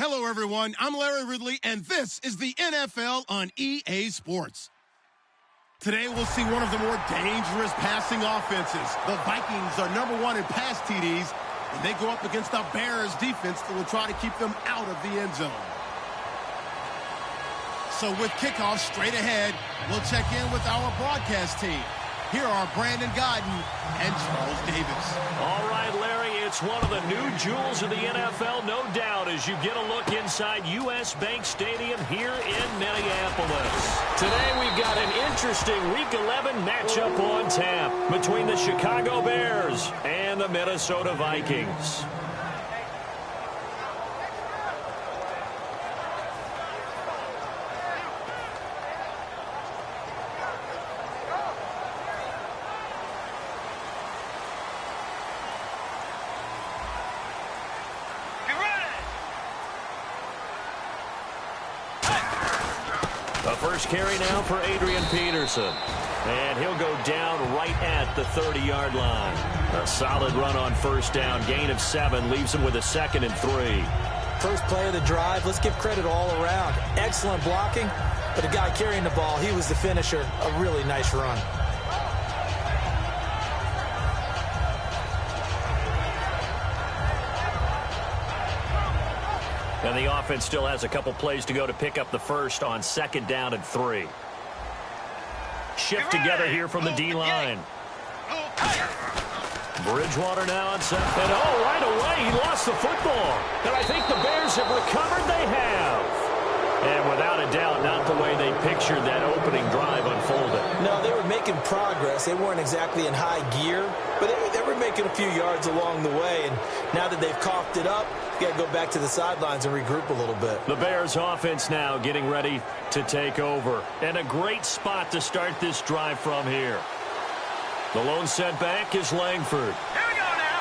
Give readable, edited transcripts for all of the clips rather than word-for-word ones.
Hello, everyone. I'm Larry Ridley, and this is the NFL on EA Sports. Today, we'll see one of the more dangerous passing offenses. The Vikings are #1 in pass TDs, and they go up against the Bears defense that will try to keep them out of the end zone. So with kickoff straight ahead, we'll check in with our broadcast team. Here are Brandon Godden and Charles Davis. All right, Larry, it's one of the new jewels of the NFL, no doubt, as you get a look inside U.S. Bank Stadium here in Minneapolis. Today we've got an interesting Week 11 matchup on tap between the Chicago Bears and the Minnesota Vikings. First carry now for Adrian Peterson. And he'll go down right at the 30-yard line. A solid run on first down. Gain of 7 leaves him with a 2nd and 3. First play of the drive. Let's give credit all around. Excellent blocking. But the guy carrying the ball, he was the finisher. A really nice run. And the offense still has a couple plays to go to pick up the first on 2nd down and 3. Shift together here from the D-line. Bridgewater now on set. And right away, he lost the football. And I think the Bears have recovered. They have. And without a doubt, not the way they pictured that opening drive unfolded. No, they were making progress. They weren't exactly in high gear, but they were making a few yards along the way. And now that they've coughed it up, you got to go back to the sidelines and regroup a little bit. The Bears offense now getting ready to take over. And a great spot to start this drive from here. The lone setback is Langford. Here we go now.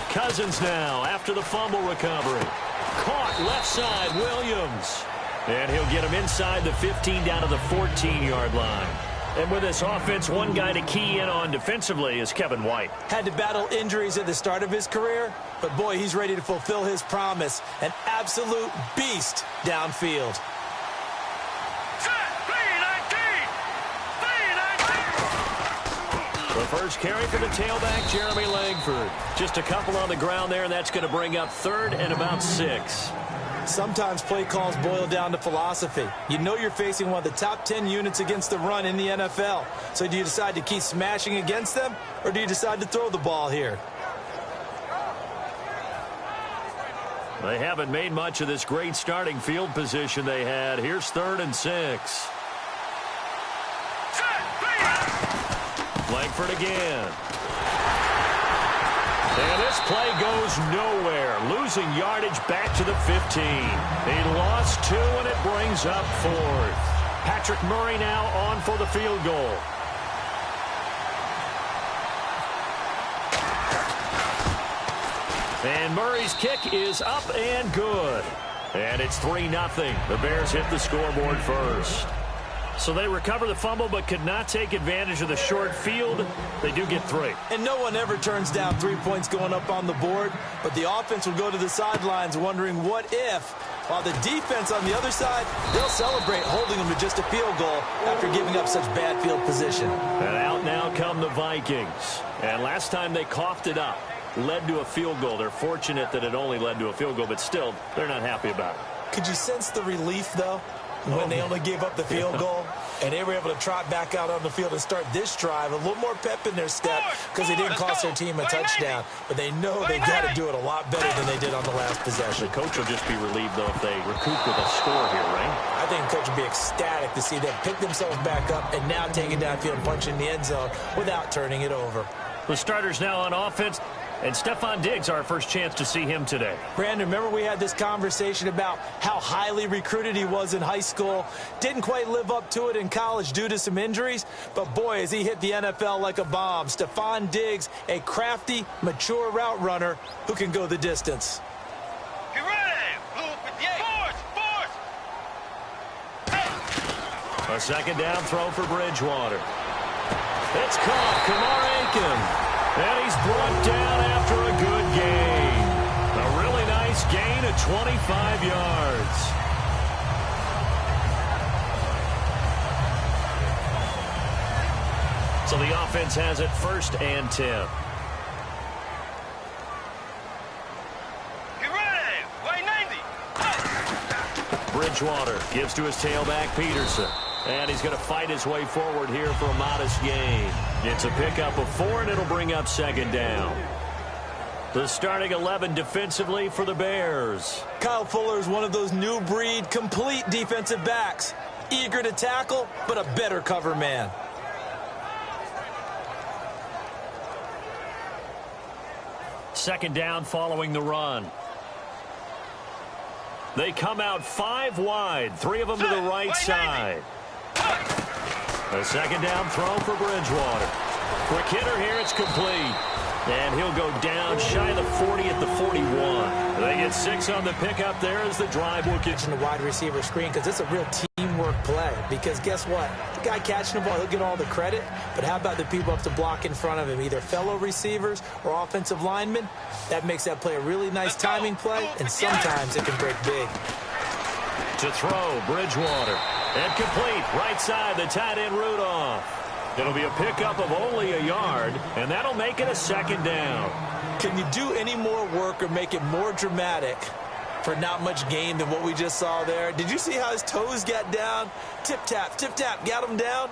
Cousins now after the fumble recovery. Caught left side, Williams. And he'll get him inside the 15 down to the 14-yard line. And with this offense, one guy to key in on defensively is Kevin White. Had to battle injuries at the start of his career, but boy, he's ready to fulfill his promise. An absolute beast downfield. The first carry for the tailback, Jeremy Langford. Just a couple on the ground there, and that's going to bring up 3rd and about 6. Sometimes play calls boil down to philosophy. You know you're facing one of the top 10 units against the run in the NFL. So do you decide to keep smashing against them, or do you decide to throw the ball here? They haven't made much of this great starting field position they had. Here's 3rd and 6. Langford again. And this play goes nowhere. Losing yardage back to the 15. He lost 2, and it brings up 4th. Patrick Murray now on for the field goal. And Murray's kick is up and good. And it's 3-0. The Bears hit the scoreboard first. So they recover the fumble but could not take advantage of the short field. They do get 3. And no one ever turns down 3 points going up on the board, but the offense will go to the sidelines wondering what if, while the defense on the other side, they'll celebrate holding them to just a field goal after giving up such bad field position. And out now come the Vikings. And last time they coughed it up, led to a field goal. They're fortunate that it only led to a field goal, but still, they're not happy about it. Could you sense the relief, though? When they only gave up the field goal, and they were able to trot back out on the field and start this drive, a little more pep in their step because they didn't cost their team a touchdown. But they know they've got to do it a lot better than they did on the last possession. The coach will just be relieved, though, if they recoup with a score here, right? I think the coach will be ecstatic to see them pick themselves back up and now take it downfield and punch in the end zone without turning it over. The starters now on offense. And Stephon Diggs, our first chance to see him today. Brandon, remember we had this conversation about how highly recruited he was in high school. Didn't quite live up to it in college due to some injuries. But, boy, as he hit the NFL like a bomb. Stephon Diggs, a crafty, mature route runner who can go the distance. Get ready! Force! A 2nd down throw for Bridgewater. It's caught. Kamar Aiken. And he's brought down after a good game. A really nice gain of 25 yards. So the offense has it 1st and 10. Get ready. Way 90. Bridgewater gives to his tailback, Peterson. And he's going to fight his way forward here for a modest gain. It's a pickup of 4, and it'll bring up 2nd down. The starting 11 defensively for the Bears. Kyle Fuller is one of those new breed, complete defensive backs. Eager to tackle, but a better cover man. Second down following the run. They come out 5 wide, 3 of them to the right side. A second down throw for Bridgewater. Quick hitter here, it's complete. And he'll go down shy of the 40 at the 41. They get 6 on the pickup there as the drive will get in the wide receiver screen, because it's a real teamwork play. Because guess what? The guy catching the ball, he'll get all the credit. But how about the people up to block in front of him, either fellow receivers or offensive linemen? That makes that play a really nice timing play, and sometimes it can break big. To throw, Bridgewater. And complete, right side, the tight end Rudolph. It'll be a pickup of only a yard, and that'll make it a 2nd down. Can you do any more work or make it more dramatic for not much gain than what we just saw there? Did you see how his toes got down? Tip-tap, got him down.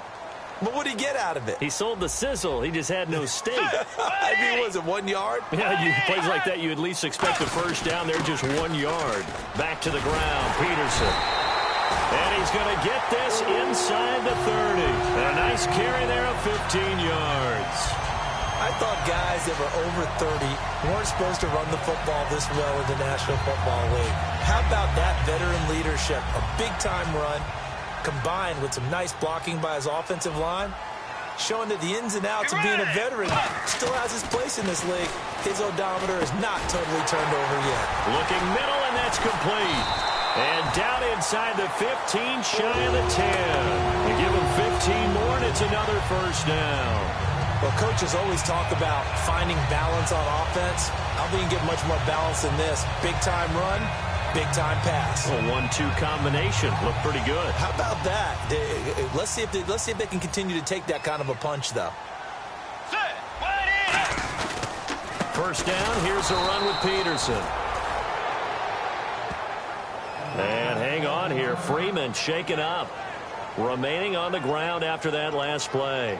But what did he get out of it? He sold the sizzle. He just had no steak. I mean, was it 1 yard? Yeah, plays like that, you at least expect a first down there, just 1 yard. Back to the ground, Peterson. And he's going to get this inside the 30. And a nice carry there of 15 yards. I thought guys that were over 30 weren't supposed to run the football this well in the National Football League. How about that veteran leadership? A big-time run combined with some nice blocking by his offensive line, showing that the ins and outs of being a veteran still has his place in this league. His odometer is not totally turned over yet. Looking middle, and that's complete. And down inside the 15, shy of the 10. You give him 15 more, and it's another first down. Well, coaches always talk about finding balance on offense. I don't think you can get much more balance than this. Big-time run, big-time pass. A 1-2 combination. Looked pretty good. How about that? Let's see if they can continue to take that kind of a punch, though. First down, here's a run with Peterson. And hang on here, Freeman shaken up. Remaining on the ground after that last play.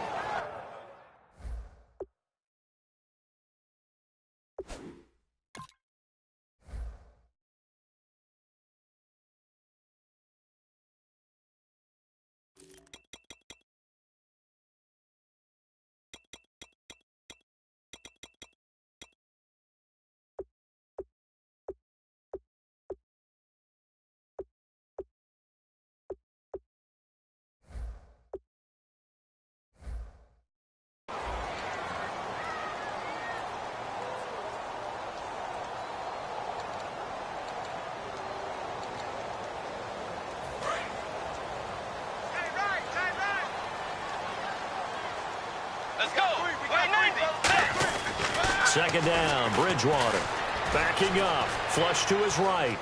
Second down, Bridgewater. Backing up, flush to his right.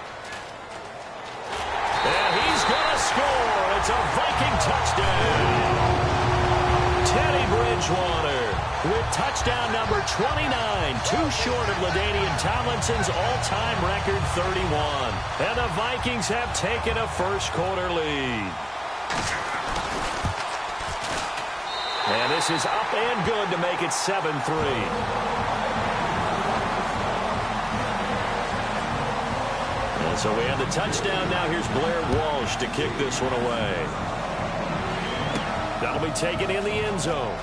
And he's going to score. It's a Viking touchdown. Teddy Bridgewater with touchdown number 29, too short of LaDainian Tomlinson's all-time record 31. And the Vikings have taken a first-quarter lead. And this is up and good to make it 7-3. So we have the touchdown. Now here's Blair Walsh to kick this one away. That'll be taken in the end zone.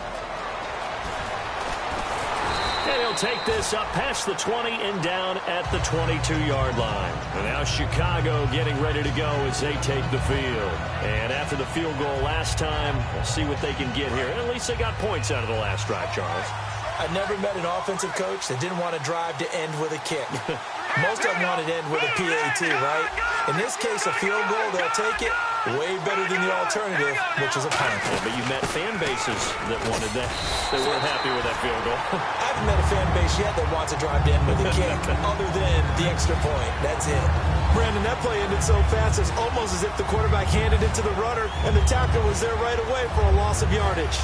And he'll take this up past the 20 and down at the 22-yard line. And now Chicago getting ready to go as they take the field. And after the field goal last time, we'll see what they can get here. And at least they got points out of the last drive, Charles. I never met an offensive coach that didn't want to drive to end with a kick. Most of them want to end with a PAT, right? In this case, a field goal, they'll take it. Way better than the alternative, which is a punt. Yeah, but you met fan bases that wanted that. They weren't happy with that field goal. I haven't met a fan base yet that wants to drive in with a kick other than the extra point. That's it. Brandon, that play ended so fast, it's almost as if the quarterback handed it to the runner, and the tackle was there right away for a loss of yardage.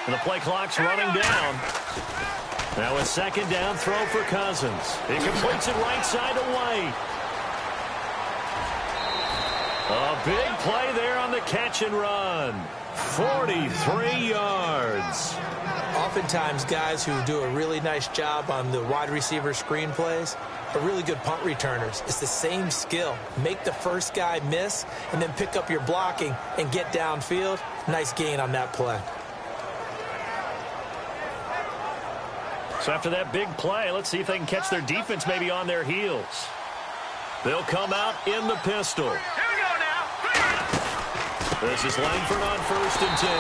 And the play clock's running down. Now a second down throw for Cousins. He completes it right side to White. A big play there on the catch and run. 43 yards. Oftentimes, guys who do a really nice job on the wide receiver screen plays are really good punt returners. It's the same skill. Make the first guy miss and then pick up your blocking and get downfield. Nice gain on that play. So after that big play, let's see if they can catch their defense maybe on their heels. They'll come out in the pistol. Here we go now. This is Langford on 1st and 10.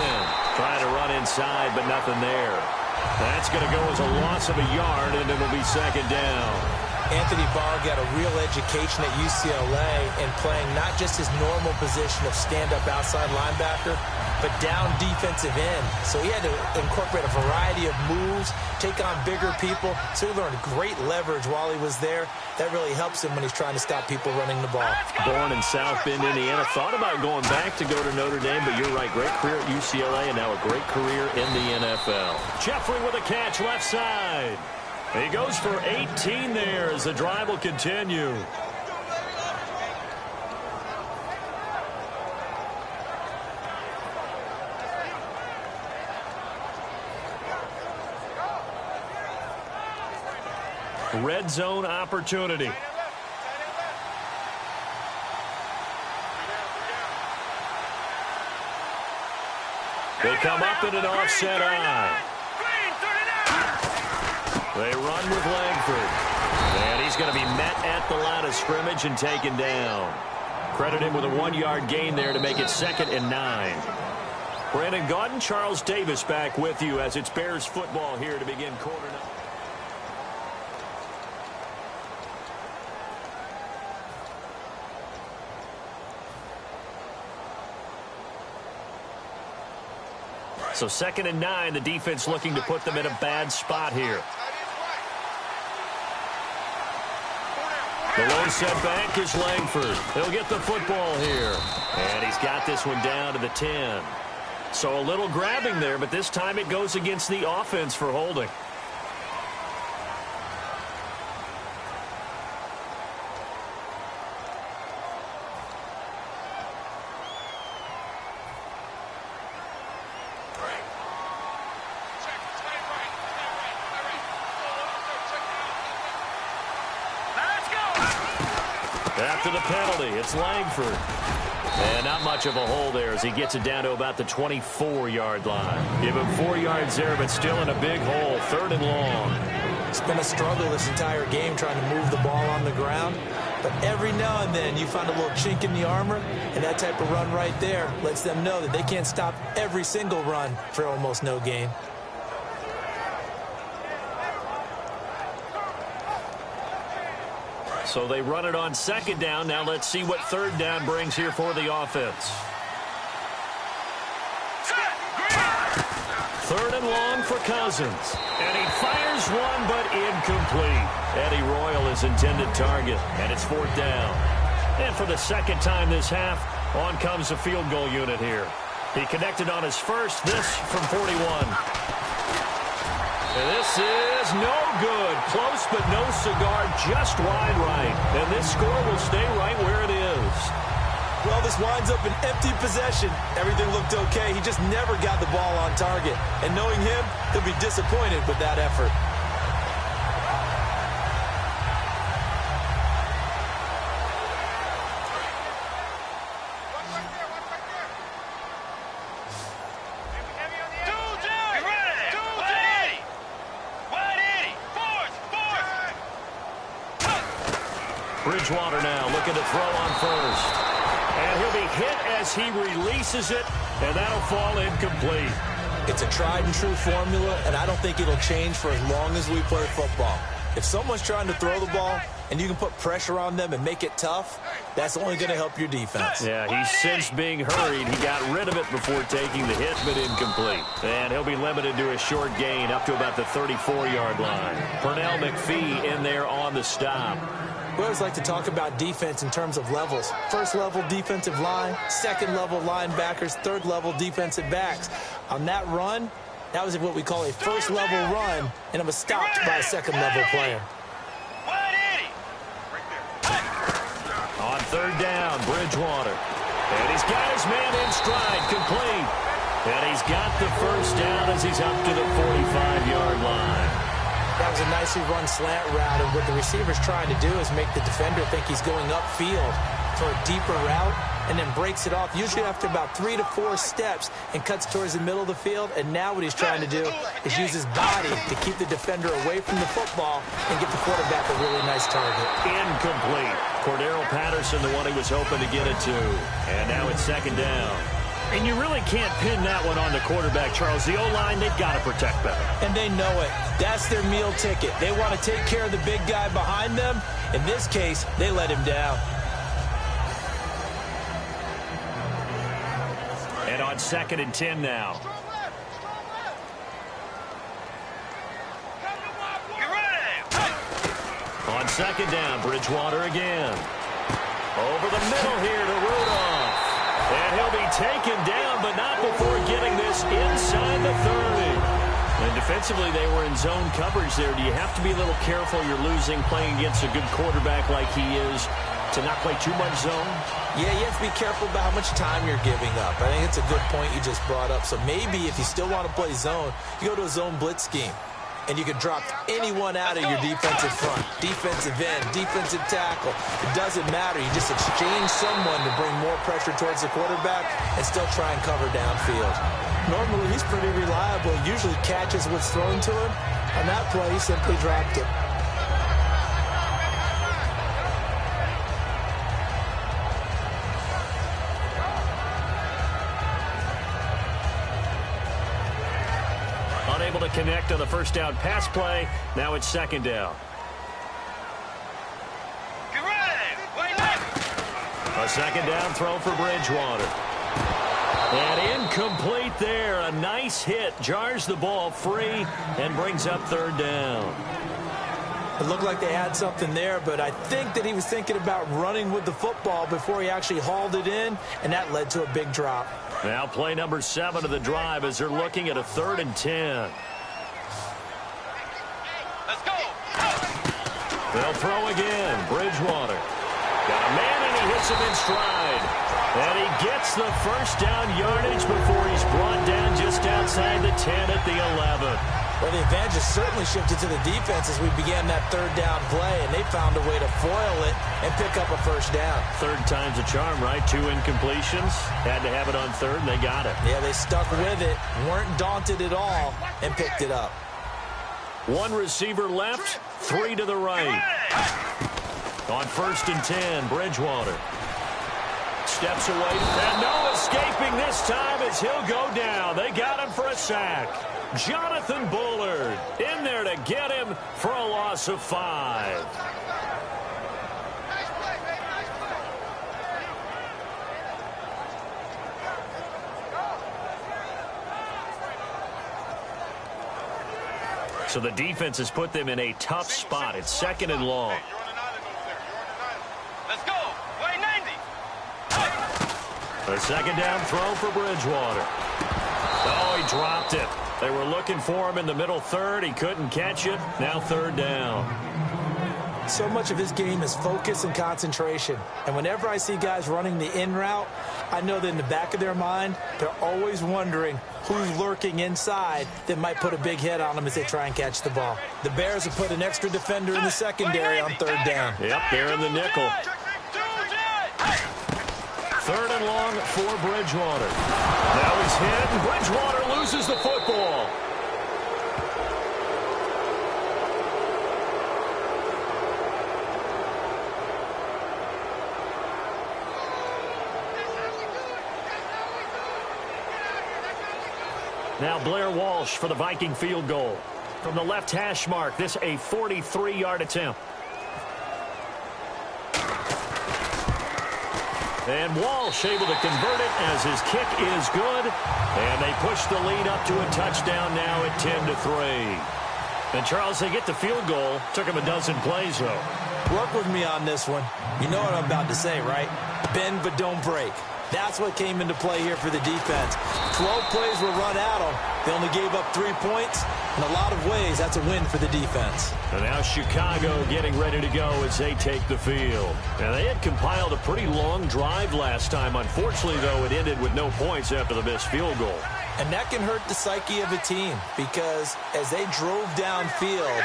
Trying to run inside, but nothing there. That's going to go as a loss of a yard, and it'll be second down. Anthony Barr got a real education at UCLA in playing not just his normal position of stand-up outside linebacker, but down defensive end. So he had to incorporate a variety of moves, take on bigger people. So he learned great leverage while he was there. That really helps him when he's trying to stop people running the ball. Born in South Bend, Indiana. Thought about going back to go to Notre Dame, but you're right. Great career at UCLA and now a great career in the NFL. Jeffrey with a catch left side. He goes for 18 there as the drive will continue. Red zone opportunity. They come up in an offset eye. They run with Langford. And he's going to be met at the line of scrimmage and taken down. Credit him with a 1-yard gain there to make it 2nd and 9. Brandon Gaudin, Charles Davis back with you as it's Bears football here to begin quarter number. So 2nd and 9, the defense looking to put them in a bad spot here. The low setback is Langford. He'll get the football here. And he's got this one down to the 10. So a little grabbing there, but this time it goes against the offense for holding. After the penalty, it's Langford. And not much of a hole there as he gets it down to about the 24-yard line. Give him 4 yards there, but still in a big hole. 3rd and long. It's been a struggle this entire game trying to move the ball on the ground. But every now and then you find a little chink in the armor, and that type of run right there lets them know that they can't stop every single run for almost no gain. So they run it on 2nd down. Now let's see what 3rd down brings here for the offense. 3rd and long for Cousins. And he fires one, but incomplete. Eddie Royal is intended target, and it's 4th down. And for the 2nd time this half, on comes the field goal unit here. He connected on his first, this from 41. And this is no good. Close, but no cigar, just wide right. And this score will stay right where it is. Well, this winds up an empty possession. Everything looked okay. He just never got the ball on target. And knowing him, he'll be disappointed with that effort. Bridgewater now looking to throw on first. And he'll be hit as he releases it, and that'll fall incomplete. It's a tried-and-true formula, and I don't think it'll change for as long as we play football. If someone's trying to throw the ball and you can put pressure on them and make it tough, that's only going to help your defense. Yeah, he's since being hurried. He got rid of it before taking the hit, but incomplete. And he'll be limited to a short gain up to about the 34-yard line. Pernell McPhee in there on the stop. We always like to talk about defense in terms of levels. First-level defensive line, second-level linebackers, third-level defensive backs. On that run, that was what we call a first-level run, and it was stopped by a second-level player. On third down, Bridgewater. And he's got his man in stride, complete. And he's got the first down as he's up to the 45-yard line. That was a nicely run slant route, and what the receiver's trying to do is make the defender think he's going upfield for a deeper route, and then breaks it off, usually after about 3 to 4 steps, and cuts towards the middle of the field. And now what he's trying to do is use his body to keep the defender away from the football and get the quarterback a really nice target. Incomplete. Cordero Patterson, the one he was hoping to get it to. And now it's second down. And you really can't pin that one on the quarterback, Charles. The O-line, they've got to protect better. And they know it. That's their meal ticket. They want to take care of the big guy behind them. In this case, they let him down. And on 2nd and 10 now. On 2nd down, Bridgewater again. Over the middle here to Rudolph. And he'll be taken down, but not before getting this inside the 30. And defensively, they were in zone coverage there. Do you have to be a little careful? You're losing playing against a good quarterback like he is to not play too much zone? Yeah, you have to be careful about how much time you're giving up. I think it's a good point you just brought up. So maybe if you still want to play zone, you go to a zone blitz scheme. And you can drop anyone out of your defensive front, defensive end, defensive tackle. It doesn't matter. You just exchange someone to bring more pressure towards the quarterback and still try and cover downfield. Normally, he's pretty reliable. Usually catches what's thrown to him. On that play, he simply dropped it. Unable to connect on the first down pass play. Now it's second down. A second down throw for Bridgewater. And incomplete there. A nice hit. Jars the ball free and brings up third down. It looked like they had something there, but I think that he was thinking about running with the football before he actually hauled it in, and that led to a big drop. Now play number 7 of the drive as they're looking at a 3rd and 10. Let's go. They'll throw again. Bridgewater. Got a man and he hits him in stride. And he gets the first down yardage before he's brought down just outside the 10 at the 11. Well, the advantage has certainly shifted to the defense as we began that third down play, and they found a way to foil it and pick up a first down. Third time's a charm, right? 2 incompletions. Had to have it on third, and they got it. Yeah, they stuck with it, weren't daunted at all, and picked it up. 1 receiver left, 3 to the right. On 1st and 10, Bridgewater. Steps away, and no escaping this time as he'll go down. They got him for a sack. Jonathan Bullard in there to get him for a loss of 5. So the defense has put them in a tough spot. It's 2nd and long. Let's go. Way 90. A second down throw for Bridgewater. Oh, he dropped it. They were looking for him in the middle third. He couldn't catch it. Now 3rd down. So much of this game is focus and concentration. And whenever I see guys running the in route, I know that in the back of their mind, they're always wondering who's lurking inside that might put a big hit on them as they try and catch the ball. The Bears have put an extra defender in the secondary on 3rd down. Yep, they're in the nickel. 3rd and long for Bridgewater. Now he's hit, and Bridgewater loses the football. Now Blair Walsh for the Viking field goal. From the left hash mark, this a 43-yard attempt. And Walsh able to convert it as his kick is good. And they push the lead up to a touchdown now at 10-3. And Charles, they get the field goal. Took him a dozen plays, though. Work with me on this one. You know what I'm about to say, right? Bend but don't break. That's what came into play here for the defense. 12 plays were run at them. They only gave up 3 points. In a lot of ways, that's a win for the defense. And now Chicago getting ready to go as they take the field. Now, they had compiled a pretty long drive last time. Unfortunately, though, it ended with no points after the missed field goal. And that can hurt the psyche of a team because as they drove downfield,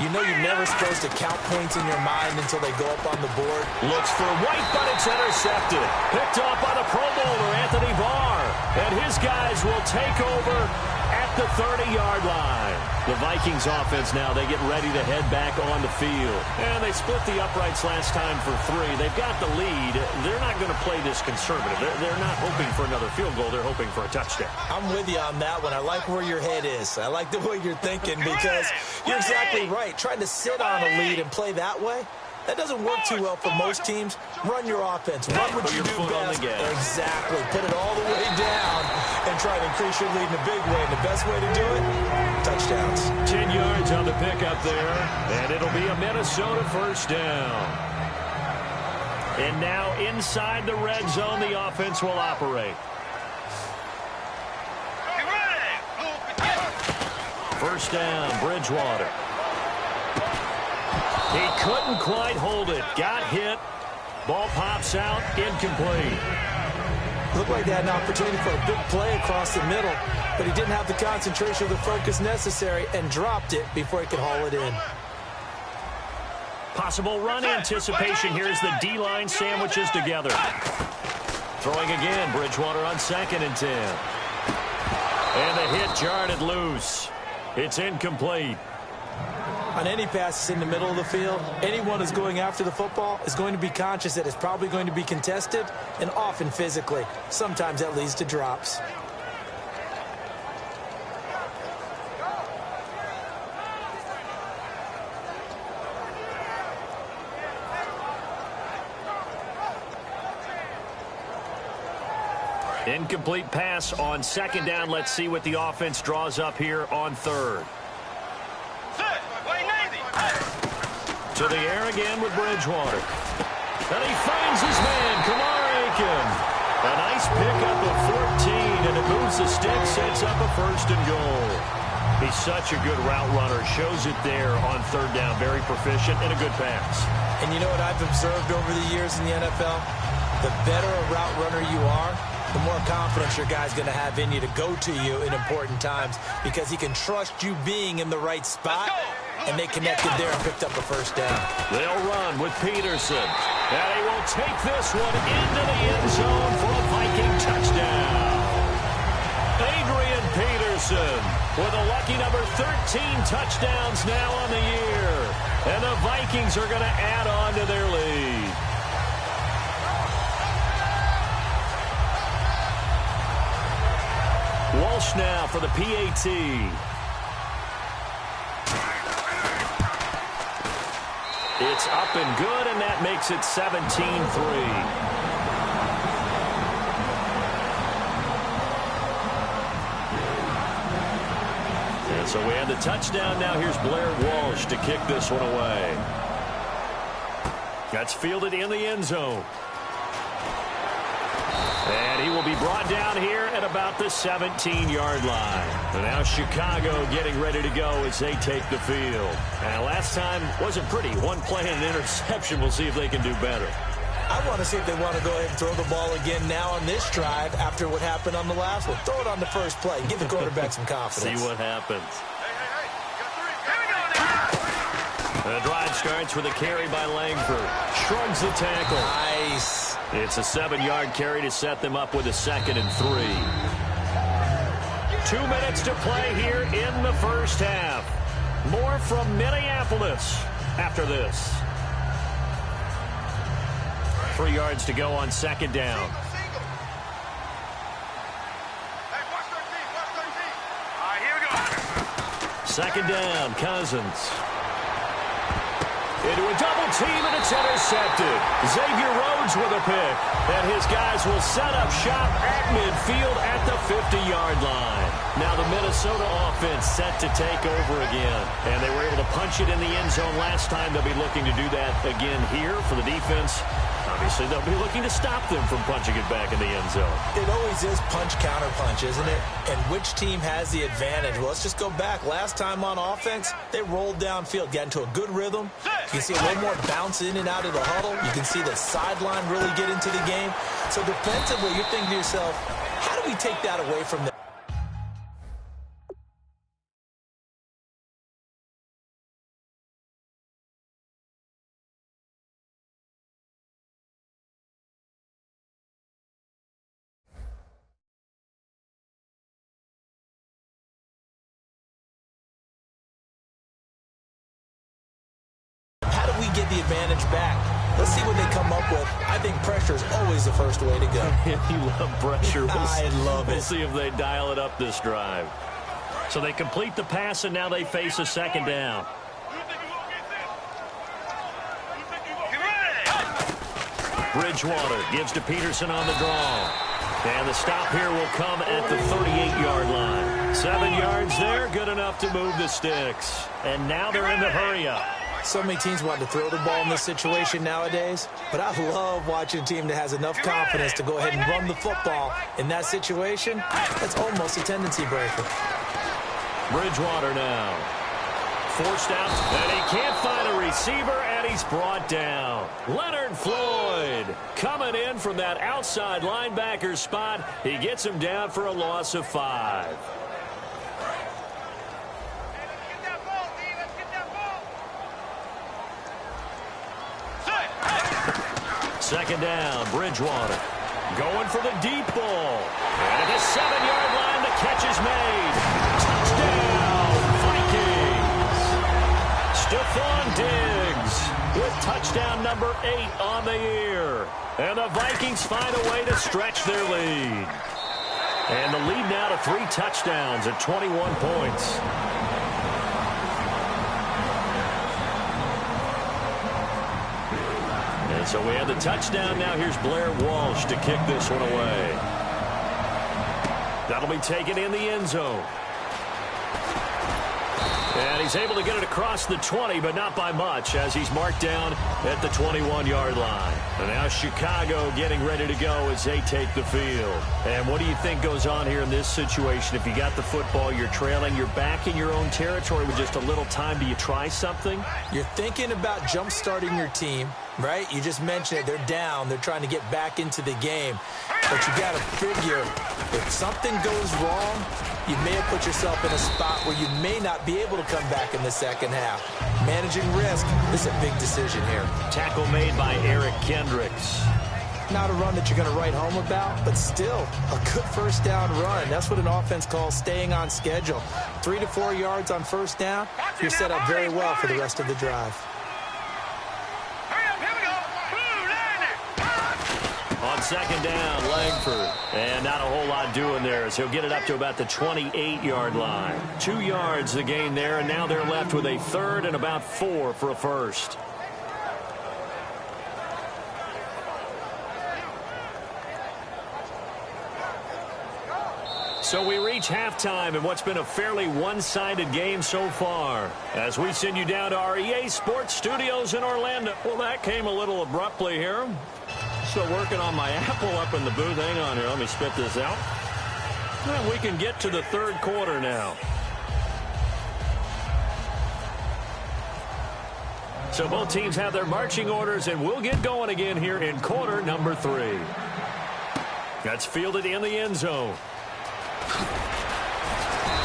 you know you're never supposed to count points in your mind until they go up on the board. Looks for White, but it's intercepted. Picked off by the Pro Bowler, Anthony Barr. And his guys will take over at the 30-yard line. The Vikings offense now, they get ready to head back on the field. And they split the uprights last time for 3. They've got the lead. They're not going to play this conservative. They're not hoping for another field goal. They're hoping for a touchdown. I'm with you on that one. I like where your head is. I like the way you're thinking because you're exactly right. Trying to sit on a lead and play that way, that doesn't work too well for most teams. Run your offense. Run what you do best. Exactly. Put it all the way down and try to increase your lead in a big way. And the best way to do it, touchdowns. 10 yards on the pickup there, and it'll be a Minnesota first down. And now inside the red zone, the offense will operate. First down, Bridgewater. He couldn't quite hold it. Got hit. Ball pops out. Incomplete. Looked like they had an opportunity for a big play across the middle, but he didn't have the concentration or the focus necessary and dropped it before he could haul it in. Possible run anticipation. Here's the D-line sandwiches together. Throwing again. Bridgewater on 2nd and 10. And the hit jarred it loose. It's incomplete. On any passes in the middle of the field, anyone who's going after the football is going to be conscious that it's probably going to be contested and often physically. Sometimes that leads to drops. Incomplete pass on 2nd down. Let's see what the offense draws up here on 3rd. To the air again with Bridgewater. And he finds his man, Kamar Aiken. A nice pickup of 14, and it moves the stick, sets up a 1st and goal. He's such a good route runner. Shows it there on 3rd down. Very proficient and a good pass. And you know what I've observed over the years in the NFL? The better a route runner you are, the more confidence your guy's going to have in you to go to you in important times because he can trust you being in the right spot. And they connected there and picked up a 1st down. They'll run with Peterson. And he will take this one into the end zone for a Viking touchdown. Adrian Peterson with a lucky number 13 touchdowns now on the year. And the Vikings are going to add on to their lead. Walsh now for the PAT. It's up and good, and that makes it 17-3. And so we have the touchdown. Now here's Blair Walsh to kick this one away. That's fielded in the end zone. And he will be brought down here at about the 17-yard line. And now Chicago getting ready to go as they take the field. And last time wasn't pretty. One play and an interception. We'll see if they can do better. I want to see if they want to go ahead and throw the ball again now on this drive after what happened on the last one. Throw it on the first play. Give the quarterback some confidence. See what happens. The drive starts with a carry by Langford. Shrugs the tackle. Nice. It's a 7-yard carry to set them up with a 2nd and 3. 2 minutes to play here in the first half. More from Minneapolis after this. 3 yards to go on 2nd down. Second down, Cousins. Into a double team, and it's intercepted. Xavier Rhodes with a pick. And his guys will set up shop at midfield at the 50-yard line. Now the Minnesota offense set to take over again. And they were able to punch it in the end zone last time. They'll be looking to do that again here for the defense. Obviously, they'll be looking to stop them from punching it back in the end zone. It always is punch-counter-punch, isn't it? And which team has the advantage? Well, let's just go back. Last time on offense, they rolled downfield, got into a good rhythm. You can see a little more bounce in and out of the huddle. You can see the sideline really get into the game. So defensively, you're thinking to yourself, how do we take that away from them? We get the advantage back. Let's see what they come up with. I think pressure is always the first way to go. You love pressure. I love it. We'll see if they dial it up this drive. So they complete the pass, and now they face a second down. Bridgewater gives to Peterson on the draw. And the stop here will come at the 38-yard line. 7 yards there, good enough to move the sticks. And now they're in the hurry-up. So many teams want to throw the ball in this situation nowadays, but I love watching a team that has enough confidence to go ahead and run the football. In that situation, that's almost a tendency breaker. Bridgewater now. Forced out, and he can't find a receiver, and he's brought down. Leonard Floyd coming in from that outside linebacker spot. He gets him down for a loss of 5. Second down, Bridgewater. Going for the deep ball. And at the 7-yard line, the catch is made. Touchdown, Vikings. Stephon Diggs with touchdown number 8 on the year. And the Vikings find a way to stretch their lead. And the lead now to 3 touchdowns at 21 points. And so we have the touchdown. Now here's Blair Walsh to kick this one away. That'll be taken in the end zone. And he's able to get it across the 20, but not by much, as he's marked down at the 21-yard line. And now Chicago getting ready to go as they take the field. And what do you think goes on here in this situation? If you got the football, you're trailing, you're back in your own territory with just a little time. Do you try something? You're thinking about jump-starting your team, right? You just mentioned it. They're down. They're trying to get back into the game. But you got to figure, if something goes wrong, you may have put yourself in a spot where you may not be able to come back in the second half. Managing risk is a big decision here. Tackle made by Eric Kendricks. Not a run that you're going to write home about, but still a good first down run. That's what an offense calls staying on schedule. 3 to 4 yards on first down, you're set up very well for the rest of the drive. On second down, Langford. And not a whole lot doing there as he'll get it up to about the 28-yard line. 2 yards the gain there, and now they're left with a third and about 4 for a first. So we reach halftime in what's been a fairly one-sided game so far. As we send you down to our EA Sports Studios in Orlando. Well, that came a little abruptly here. Still working on my Apple up in the booth. Hang on here. Let me spit this out. Well, we can get to the third quarter now. So both teams have their marching orders, and we'll get going again here in quarter number 3. That's fielded in the end zone.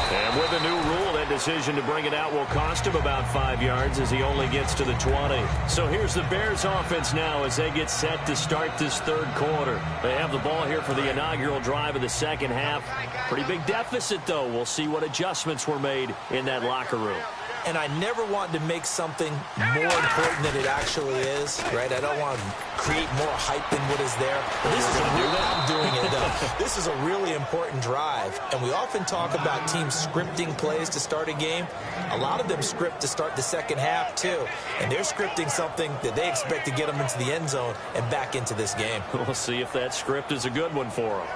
And with a new rule, that decision to bring it out will cost him about 5 yards as he only gets to the 20. So here's the Bears offense now as they get set to start this third quarter. They have the ball here for the inaugural drive of the second half. Pretty big deficit, though. We'll see what adjustments were made in that locker room. and I never want to make something more important than it actually is, right? I don't want to create more hype than what is there. But this is I'm doing it, though. This is a really important drive, and we often talk about teams scripting plays to start a game. A lot of them script to start the second half, too, and they're scripting something that they expect to get them into the end zone and back into this game. We'll see if that script is a good one for them.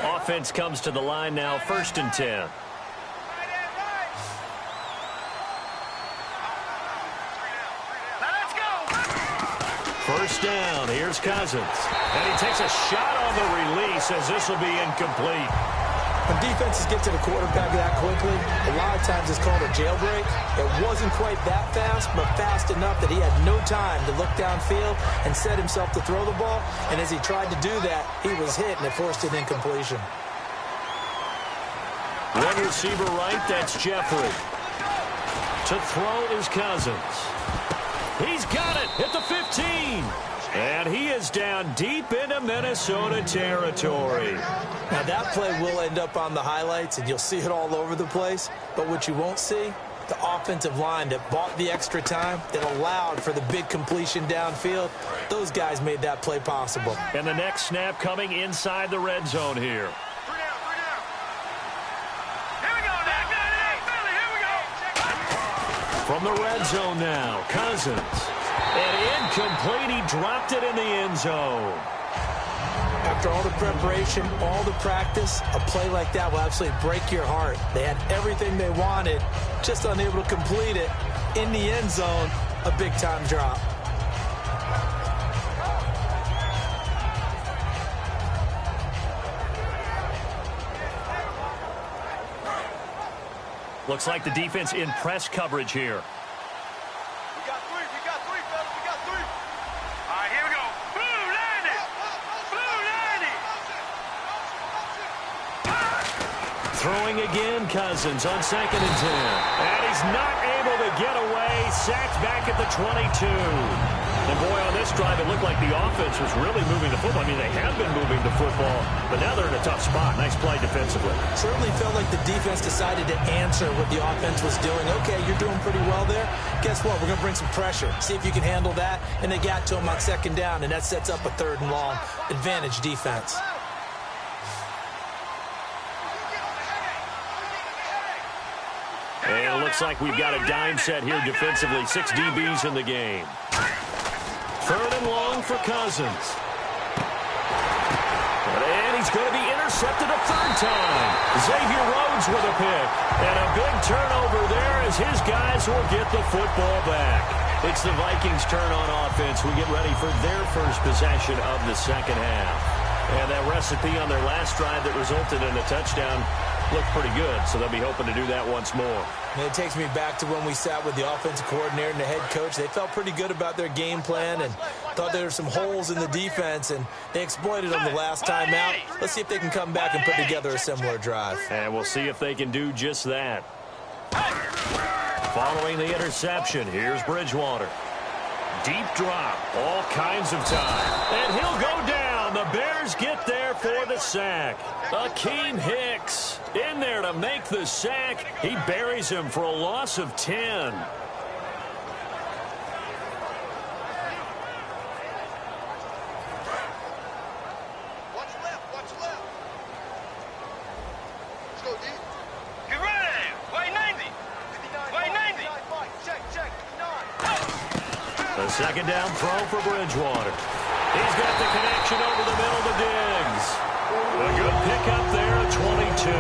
Offense comes to the line now, 1st and 10. First down, here's Cousins. And he takes a shot on the release as this will be incomplete. When defenses get to the quarterback that quickly, a lot of times it's called a jailbreak. It wasn't quite that fast, but fast enough that he had no time to look downfield and set himself to throw the ball. And as he tried to do that, he was hit, and it forced an incompletion. One receiver right, that's Jeffrey. To throw is Cousins. He's got it at the 15. And he is down deep into Minnesota territory. Now, that play will end up on the highlights, and you'll see it all over the place. But what you won't see, the offensive line that bought the extra time, that allowed for the big completion downfield, those guys made that play possible. And the next snap coming inside the red zone here. From the red zone now, Cousins. And incomplete, he dropped it in the end zone. After all the preparation, all the practice, a play like that will absolutely break your heart. They had everything they wanted, just unable to complete it. In the end zone, a big-time drop. Looks like the defense in press coverage here. We got three, fellas, we got three. All right, here we go. Blue landing! Blue landing! Throwing again, Cousins on 2nd and 10. And he's not able to get away. Sacked back at the 22. And boy, on this drive, it looked like the offense was really moving the football. I mean, they have been moving the football, but now they're in a tough spot. Nice play defensively. Certainly felt like the defense decided to answer what the offense was doing. Okay, you're doing pretty well there. Guess what? We're going to bring some pressure. See if you can handle that. And they got to him on 2nd down, and that sets up a 3rd and long. Advantage defense. And it looks like we've got a dime set here defensively. 6 DBs in the game. 3rd and long for Cousins. And he's going to be intercepted a 3rd time. Xavier Rhodes with a pick. And a big turnover there as his guys will get the football back. It's the Vikings' turn on offense. We get ready for their first possession of the second half. And that recipe on their last drive that resulted in a touchdown looked pretty good, so they'll be hoping to do that once more. And it takes me back to when we sat with the offensive coordinator and the head coach. They felt pretty good about their game plan and thought there were some holes in the defense, and they exploited them the last time out. Let's see if they can come back and put together a similar drive. And we'll see if they can do just that. Following the interception, here's Bridgewater. Deep drop, all kinds of time. And he'll go down. The Bears get there for the sack. Akeem Hicks in there to make the sack. He buries him for a loss of 10. Watch left. Let's go, D. Get ready. Way 90. Way 90. Check. 59. The 2nd down throw for Bridgewater. He's got the connection over the middle to Diggs. A good pickup there at 22.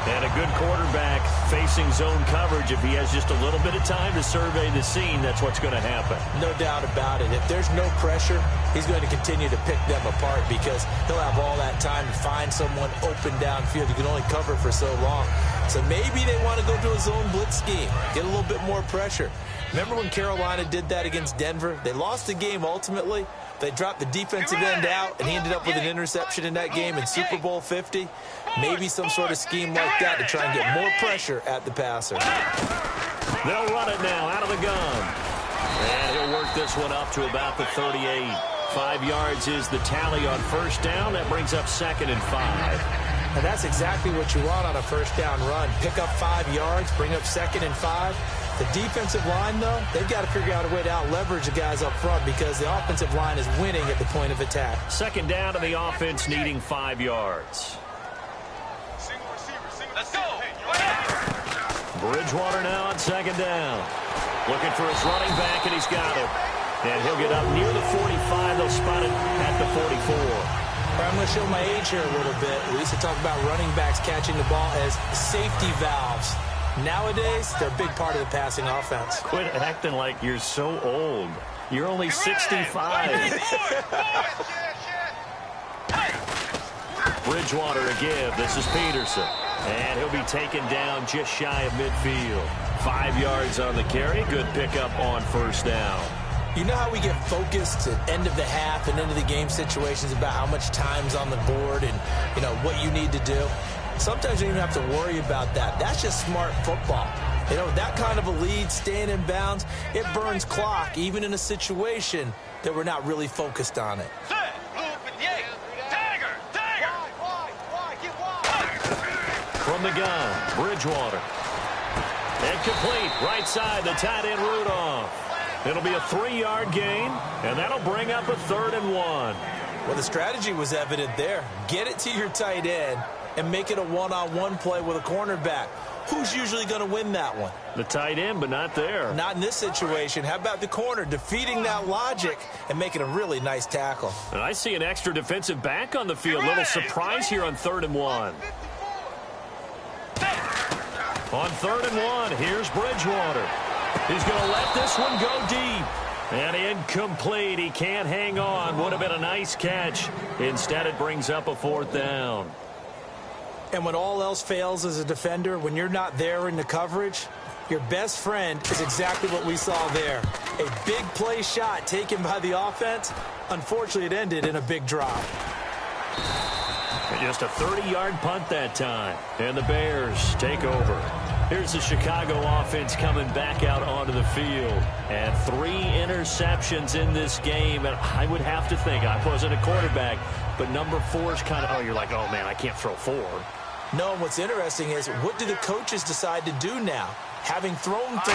And a good quarterback facing zone coverage. If he has just a little bit of time to survey the scene, that's what's going to happen. No doubt about it. If there's no pressure, he's going to continue to pick them apart because he'll have all that time to find someone open downfield. You can only cover for so long. So maybe they want to go to a zone blitz scheme, get a little bit more pressure. Remember when Carolina did that against Denver? They lost the game ultimately. They dropped the defensive end out, and he ended up with an interception in that game in Super Bowl 50. Maybe some sort of scheme like that to try and get more pressure at the passer. They'll run it now out of the gun. And he'll work this one up to about the 38. 5 yards is the tally on 1st down. That brings up 2nd and 5. And that's exactly what you want on a 1st down run. Pick up 5 yards, bring up 2nd and 5. The defensive line, though, they've got to figure out a way to out-leverage the guys up front because the offensive line is winning at the point of attack. Second down to the offense, needing 5 yards. Let's go. Bridgewater now on second down. Looking for his running back, and he's got it. And he'll get up near the 45. They'll spot it at the 44. I'm going to show my age here a little bit. We used to talk about running backs catching the ball as safety valves. Nowadays, they're a big part of the passing offense. Quit acting like you're so old. You're only 65. Bridgewater a give. This is Peterson. And he'll be taken down just shy of midfield. 5 yards on the carry. Good pickup on first down. You know how we get focused at end of the half and into the game situations about how much time's on the board and, you know, what you need to do? Sometimes you don't even have to worry about that. That's just smart football. You know, that kind of a lead, staying in bounds, it burns clock, even in a situation that we're not really focused on it. From the gun, Bridgewater. And complete, right side, the tight end Rudolph. It'll be a 3-yard gain, and that'll bring up a 3rd and 1. Well, the strategy was evident there. Get it to your tight end and make it a one-on-one play with a cornerback. Who's usually going to win that one? The tight end, but not there. Not in this situation. How about the corner defeating that logic and making a really nice tackle? And I see an extra defensive back on the field. Little surprise here on 3rd and 1. On 3rd and 1, here's Bridgewater. He's going to let this one go deep. And incomplete. He can't hang on. Would have been a nice catch. Instead, it brings up a 4th down. And when all else fails as a defender, when you're not there in the coverage, your best friend is exactly what we saw there. A big play shot taken by the offense. Unfortunately, it ended in a big drop. And just a 30-yard punt that time. And the Bears take over. Here's the Chicago offense coming back out onto the field. And 3 interceptions in this game. And I would have to think, I wasn't a quarterback, but number 4 is kind of, you're like, oh, man, I can't throw 4. No, and what's interesting is, what do the coaches decide to do now? Having thrown 3,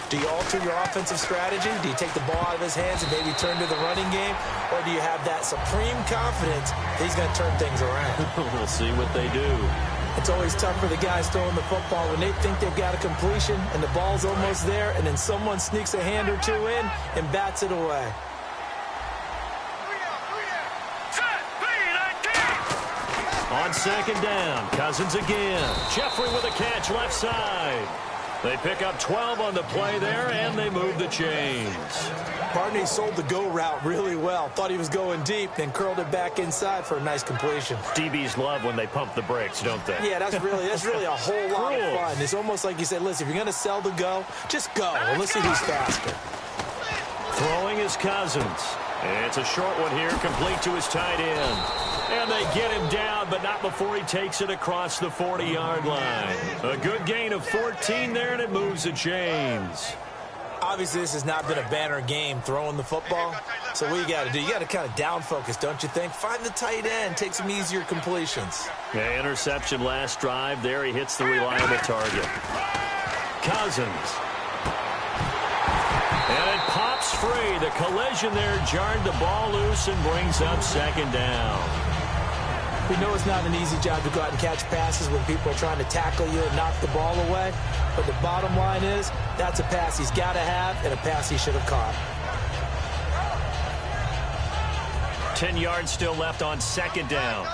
do you alter your offensive strategy? Do you take the ball out of his hands and maybe turn to the running game? Or do you have that supreme confidence that he's going to turn things around? We'll see what they do. It's always tough for the guys throwing the football when they think they've got a completion and the ball's almost there, and then someone sneaks a hand or 2 in and bats it away. On second down, Cousins again. Jeffrey with a catch left side. They pick up 12 on the play there, and they move the chains. Barney sold the go route really well. Thought he was going deep, then curled it back inside for a nice completion. DBs love when they pump the brakes, don't they? Yeah, that's really a whole lot of fun. It's almost like you said, listen, if you're going to sell the go, just go, and let's see who's faster. Throwing is Cousins. It's a short one here, complete to his tight end. And they get him down, but not before he takes it across the 40-yard line. A good gain of 14 there, and it moves the chains. Obviously, this has not been a banner game throwing the football. So what you got to do, you got to kind of down focus, don't you think? Find the tight end, take some easier completions. Yeah, interception last drive. There he hits the reliable target. Cousins. And it pops free. The collision there jarred the ball loose and brings up second down. We know it's not an easy job to go out and catch passes when people are trying to tackle you and knock the ball away. But the bottom line is, that's a pass he's got to have and a pass he should have caught. 10 yards still left on second down.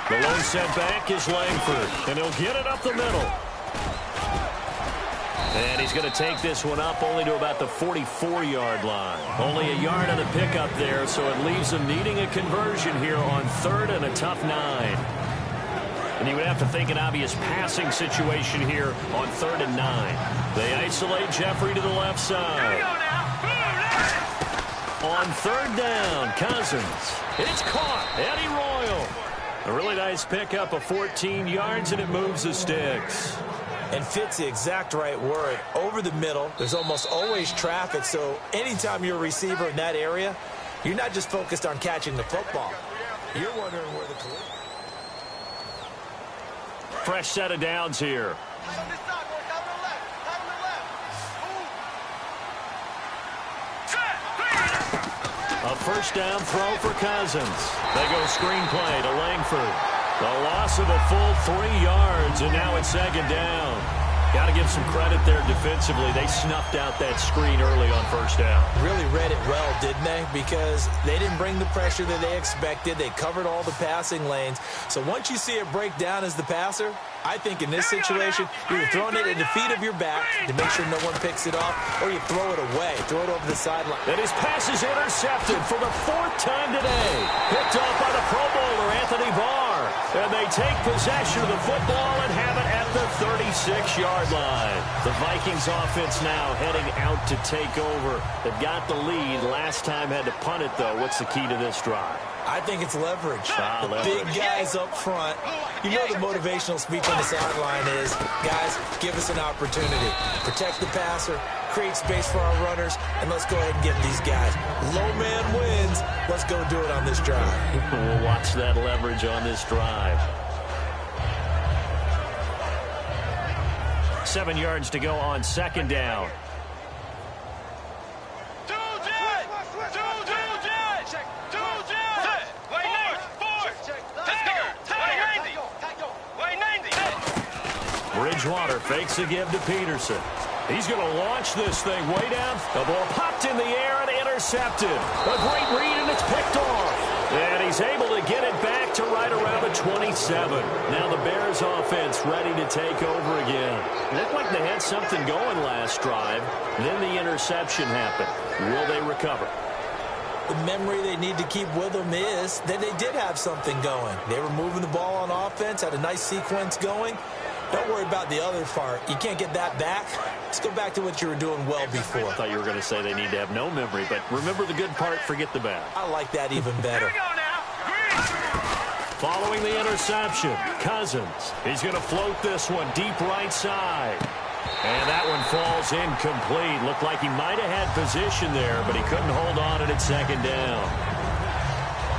The lone setback is Langford, and he'll get it up the middle. And he's going to take this one up only to about the 44-yard line. Only a yard on the pickup there, so it leaves them needing a conversion here on 3rd and a tough 9. And you would have to think an obvious passing situation here on 3rd and 9. They isolate Jeffrey to the left side. On 3rd down, Cousins. It's caught. Eddie Royal. A really nice pickup of 14 yards, and it moves the sticks. And fits the exact right word. Over the middle, there's almost always traffic, so anytime you're a receiver in that area, you're not just focused on catching the football. You're wondering where the collision. Fresh set of downs here. A first down throw for Cousins. They go screenplay to Langford. The loss of a full 3 yards, and now it's second down. Got to give some credit there defensively. They snuffed out that screen early on first down. Really read it well, didn't they? Because they didn't bring the pressure that they expected. They covered all the passing lanes. So once you see it break down as the passer, I think in this situation, you're throwing it at the feet of your back to make sure no one picks it off, or you throw it away, throw it over the sideline. And his pass is intercepted for the 4th time today. Picked off by the Pro Bowler, Anthony Barr. And they take possession of the football and have it at the 36-yard line. The Vikings offense now heading out to take over. They've got the lead. Last time had to punt it, though. What's the key to this drive? I think it's leverage. Leverage. Big guys up front. You know the motivational speech on the sideline is, guys, give us an opportunity. Protect the passer, create space for our runners, and let's go ahead and get these guys. Low man wins. Let's go do it on this drive. We'll watch that leverage on this drive. 7 yards to go on second down. Bridgewater fakes a give to Peterson. He's going to launch this thing way down. The ball popped in the air and intercepted. A great read, and it's picked off. And he's able to get it back to right around the 27. Now the Bears offense ready to take over again. It looked like they had something going last drive. Then the interception happened. Will they recover? The memory they need to keep with them is that they did have something going. They were moving the ball on offense, had a nice sequence going. Don't worry about the other part. You can't get that back. Let's go back to what you were doing well before. I thought you were going to say they need to have no memory, but remember the good part, forget the bad. I like that even better. Following the interception, Cousins. He's going to float this one deep right side. And that one falls incomplete. Looked like he might have had position there, but he couldn't hold on and it's second down.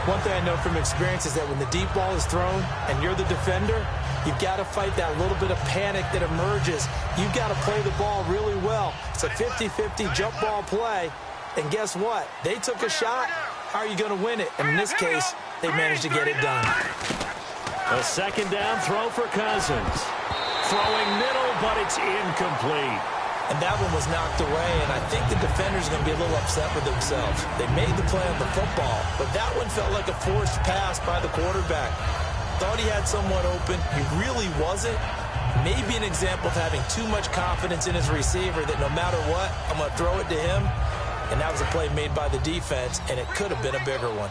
One thing I know from experience is that when the deep ball is thrown and you're the defender, you've got to fight that little bit of panic that emerges. You've got to play the ball really well. It's a 50-50 jump ball play. And guess what? They took a shot. How are you going to win it? And in this case, they managed to get it done. A second down throw for Cousins. Throwing middle, but it's incomplete. And that one was knocked away, and I think the defender's going to be a little upset with themselves. They made the play on the football, but that one felt like a forced pass by the quarterback. Thought he had someone open. He really wasn't. Maybe an example of having too much confidence in his receiver that no matter what, I'm going to throw it to him. And that was a play made by the defense, and it could have been a bigger one.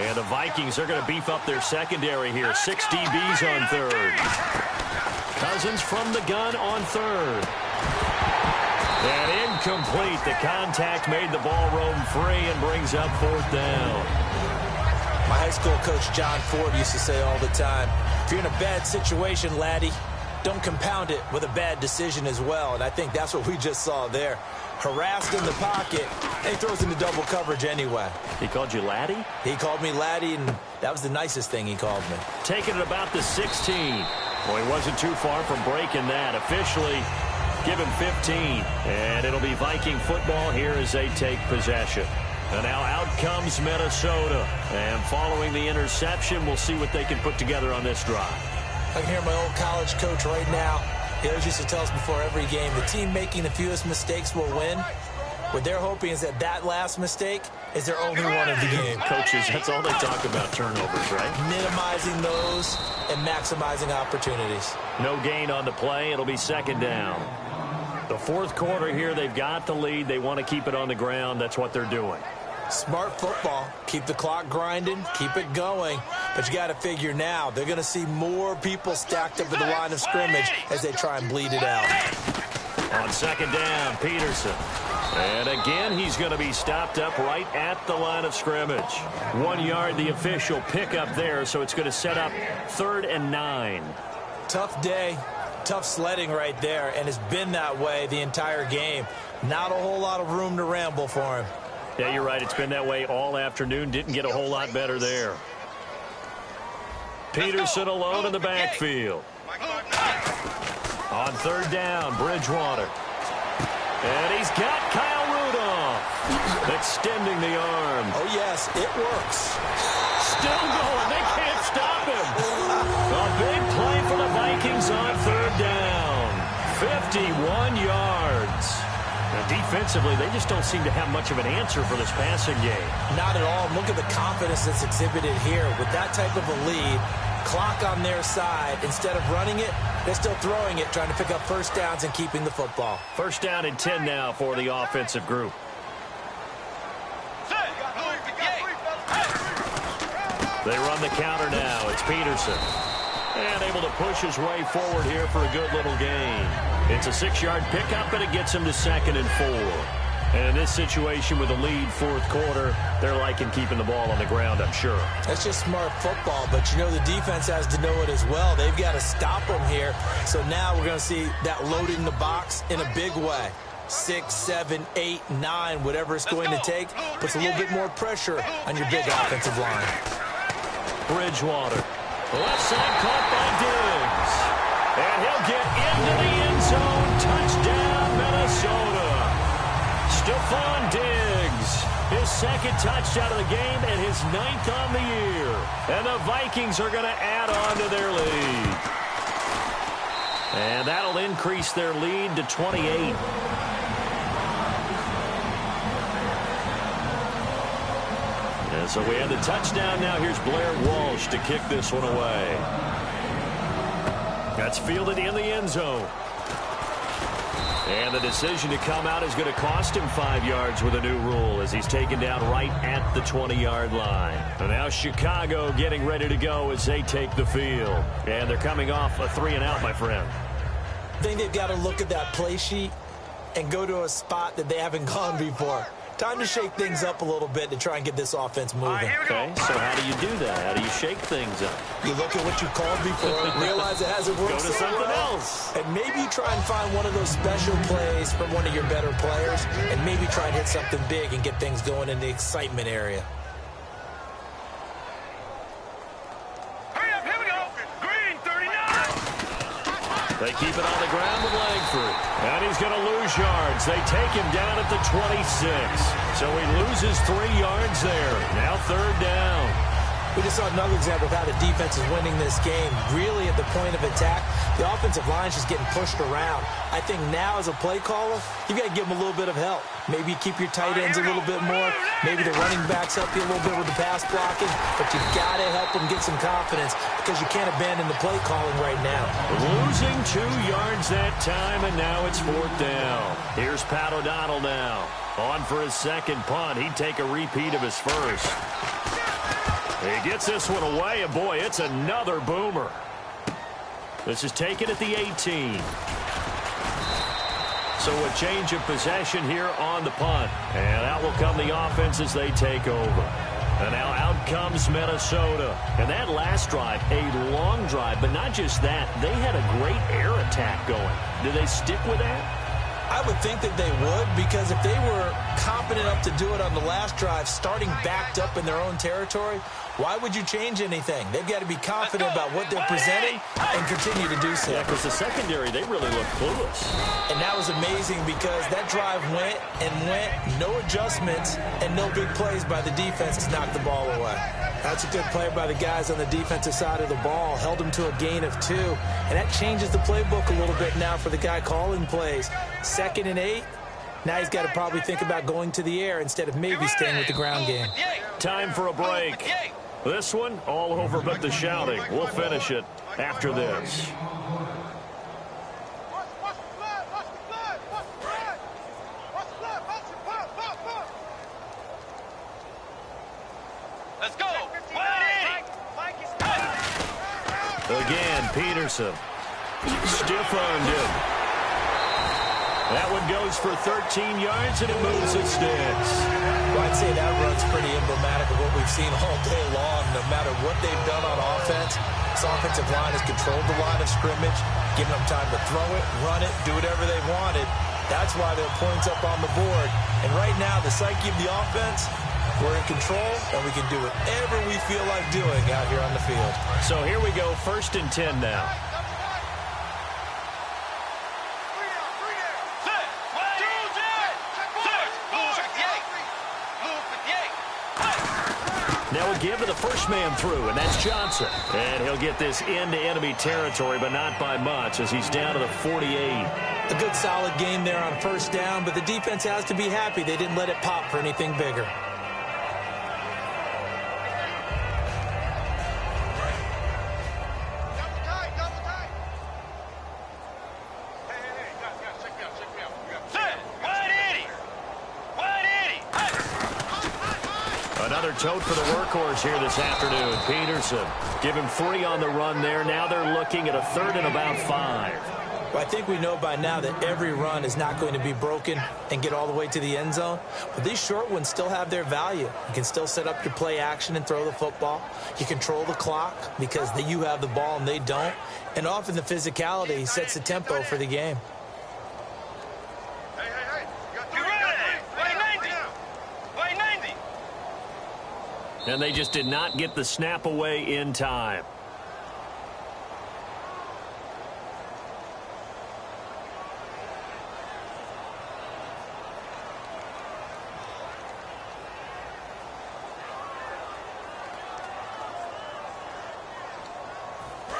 And the Vikings are going to beef up their secondary here. 6 DBs on third. Cousins from the gun on third. And incomplete. The contact made the ball roam free and brings up fourth down. My high school coach, John Ford, used to say all the time, if you're in a bad situation, laddie, don't compound it with a bad decision as well. And I think that's what we just saw there. Harassed in the pocket, and he throws into double coverage anyway. He called you laddie? He called me laddie, and that was the nicest thing he called me. Taking it about the 16. Well, he wasn't too far from breaking that. Officially, give him 15. And it'll be Viking football here as they take possession. And now out comes Minnesota. And following the interception, we'll see what they can put together on this drive. I can hear my old college coach right now. He always used to tell us before every game, the team making the fewest mistakes will win. What they're hoping is that last mistake is their only one of the game. Coaches, that's all they talk about, turnovers, right? Minimizing those and maximizing opportunities. No gain on the play. It'll be second down. The fourth quarter here, they've got the lead. They want to keep it on the ground. That's what they're doing. Smart football. Keep the clock grinding. Keep it going. But you got to figure now, they're going to see more people stacked up at the line of scrimmage as they try and bleed it out. On second down, Peterson. And again, he's going to be stopped up right at the line of scrimmage. 1 yard, the official pickup there, so it's going to set up 3rd and 9. Tough day. Tough sledding right there, and it's been that way the entire game. Not a whole lot of room to ramble for him. Yeah, you're right. It's been that way all afternoon. Didn't get a whole lot better there. Peterson alone in the backfield. On third down, Bridgewater. And he's got Kyle Rudolph extending the arm. Oh, yes, it works. Still going. They can't stop him. A big play for the Vikings on third down. 51 yards. Now, defensively, they just don't seem to have much of an answer for this passing game. Not at all. Look at the confidence that's exhibited here. With that type of a lead, clock on their side, instead of running it, they're still throwing it, trying to pick up first downs and keeping the football. First down and 10 now for the offensive group. They run the counter now. It's Peterson. And able to push his way forward here for a good little gain. It's a 6-yard pickup, and it gets him to 2nd and 4. And in this situation with a lead fourth quarter, they're liking keeping the ball on the ground, I'm sure. That's just smart football, but you know the defense has to know it as well. They've got to stop them here. So now we're going to see that loading the box in a big way. 6, 7, 8, 9, whatever it's going to take, puts a little bit more pressure on your big offensive line. Bridgewater. Left side caught by Diggs. And he'll get into the end zone. Touchdown, Minnesota. Stephon Diggs. His 2nd touchdown of the game and his 9th on the year. And the Vikings are going to add on to their lead. And that'll increase their lead to 28. And so we have the touchdown. Now here's Blair Walsh to kick this one away. That's fielded in the end zone. And the decision to come out is going to cost him 5 yards with a new rule as he's taken down right at the 20-yard line. And now Chicago getting ready to go as they take the field. And they're coming off a 3-and-out, my friend. I think they've got to look at that play sheet and go to a spot that they haven't gone before. Time to shake things up a little bit to try and get this offense moving. Okay, so how do you do that? How do you shake things up? You look at what you called before, realize it hasn't worked. Go to something else. And maybe you try and find one of those special plays from one of your better players, and maybe try and hit something big and get things going in the excitement area. Hurry up, here we go. Green, 39. They keep it on the ground with Langford. And he's going to lose yards. They take him down at the 26. So he loses 3 yards there. Now third down. We just saw another example of how the defense is winning this game. Really at the point of attack, the offensive line is just getting pushed around. I think now as a play caller, you've got to give them a little bit of help. Maybe you keep your tight ends a little bit more. Maybe the running backs help you a little bit with the pass blocking. But you've got to help them get some confidence because you can't abandon the play calling right now. Losing 2 yards that time, and now it's fourth down. Here's Pat O'Donnell now. On for his 2nd punt. He'd take a repeat of his first. He gets this one away, and boy, it's another boomer. This is taken at the 18. So a change of possession here on the punt. And out will come the offense as they take over. And now out comes Minnesota. And that last drive, a long drive, but not just that. They had a great air attack going. Do they stick with that? I would think that they would, because if they were competent enough to do it on the last drive, starting backed up in their own territory, why would you change anything? They've got to be confident about what they're presenting and continue to do so. Yeah, because the secondary, they really look clueless. And that was amazing because that drive went and went, no adjustments, and no big plays by the defense to knock the ball away. That's a good play by the guys on the defensive side of the ball. Held them to a gain of 2. And that changes the playbook a little bit now for the guy calling plays. 2nd and 8. Now he's got to probably think about going to the air instead of maybe staying with the ground game. Time for a break. This one, all over but the shouting. We'll finish it after this. Let's go. Again, Peterson. Stiff-armed him. That one goes for 13 yards, and it moves the sticks. Well, I'd say that run's pretty emblematic of what we've seen all day long. No matter what they've done on offense, this offensive line has controlled the line of scrimmage, giving them time to throw it, run it, do whatever they wanted. That's why there are points up on the board. And right now, the psyche of the offense, We're in control, and we can do whatever we feel like doing out here on the field. So here we go, 1st and 10 now. Now a give to the first man through, and that's Johnson. And he'll get this into enemy territory, but not by much, as he's down to the 48. A good solid game there on 1st down, but the defense has to be happy they didn't let it pop for anything bigger. Another tote for the workhorse here this afternoon. Peterson. Give him 3 on the run there. Now they're looking at a 3rd and about 5. Well, I think we know by now that every run is not going to be broken and get all the way to the end zone. But these short ones still have their value. You can still set up your play action and throw the football. You control the clock because you have the ball and they don't. And often the physicality sets the tempo for the game. And they just did not get the snap away in time.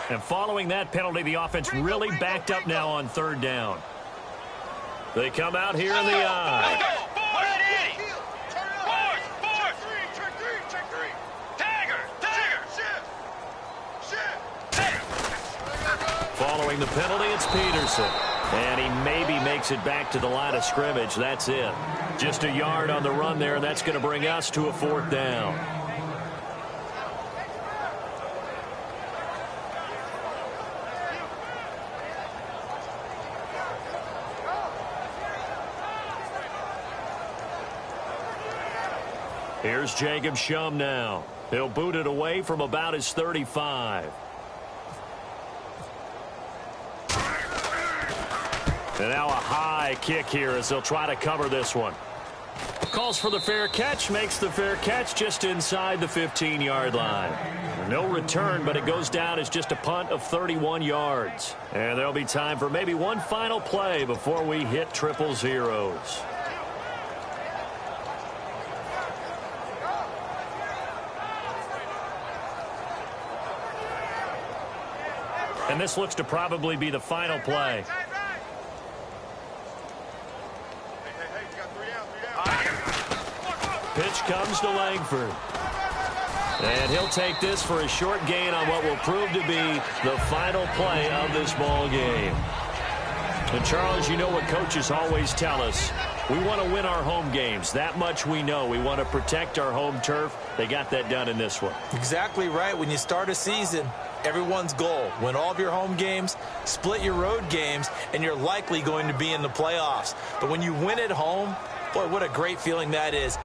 And following that penalty, the offense really backed up now on 3rd down. They come out here in the eye. Following the penalty, it's Peterson. And he maybe makes it back to the line of scrimmage. That's it. Just a yard on the run there, and that's going to bring us to a 4th down. Here's Jacob Shum now. He'll boot it away from about his 35. And now a high kick here as they'll try to cover this one. Calls for the fair catch, makes the fair catch just inside the 15-yard line. No return, but it goes down as just a punt of 31 yards. And there'll be time for maybe one final play before we hit triple zeros. And this looks to probably be the final play. Pitch comes to Langford. And he'll take this for a short gain on what will prove to be the final play of this ball game. And Charles, you know what coaches always tell us. We want to win our home games. That much we know. We want to protect our home turf. They got that done in this one. Exactly right. When you start a season, everyone's goal, win all of your home games, split your road games, and you're likely going to be in the playoffs. But when you win at home, boy, what a great feeling that is.